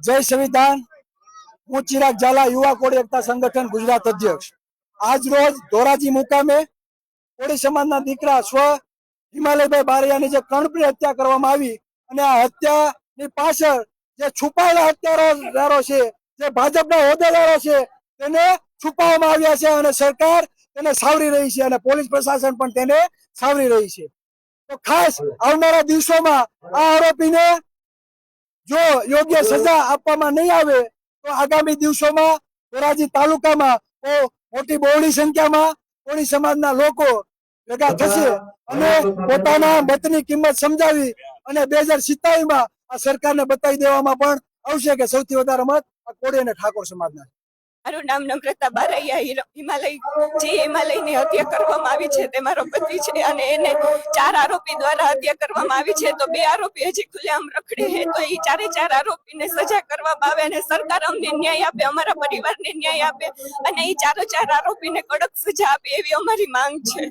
જય સંવિધાન। હું ચિરાગ ઝાલા, યુવા કોળી એકતા સંગઠન ગુજરાત અધ્યક્ષ। આજ રોજ ધોરાજી મુકામે કોળી સમાજના દીકરા સ્વ હિમાલયભાઈ બારૈયાની જે કર્ણપ્રિય હત્યા કરવામાં આવી અને આ હત્યાની પાછળ જે છુપાયેલા હત્યારાઓ છે, જે ભાજપના હોદ્દેદારો છે, તેને છુપાવવામાં આવ્યા છે અને સરકાર તેને સાવરી રહી છે અને પોલીસ પ્રશાસન પણ તેને સાવરી રહી છે। તો ખાસ આવનારા દિવસોમાં આ આરોપીને જો યોગ્ય સજા આપવામાં નહીં આવે તો આગામી દિવસોમાં ધોરાજી તાલુકામાં મોટી બહોળી સંખ્યામાં કોળી સમાજના લોકો ભેગા થશે અને પોતાના મતની કિંમત સમજાવી અને 2027માં આ સરકારને બતાવી દેવામાં પણ આવશે કે સૌથી વધારે મત આ કોળી અને ઠાકોર સમાજના। મારું નામ નમ્રતા બારૈયા। હિમાલયની હત્યા કરવામાં આવી છે તે મારો પતિ છે અને એને 4 આરોપી દ્વારા હત્યા કરવામાં આવી છે। તો 2 આરોપી હજી ખુલ્લેઆમ રખડે છે, તો એ 4 આરોપીને સજા કરવામાં આવે અને સરકાર અમને ન્યાય આપે, અમારા પરિવારને ન્યાય આપે અને એ 4 આરોપીને કડક સજા આપે એવી અમારી માંગ છે।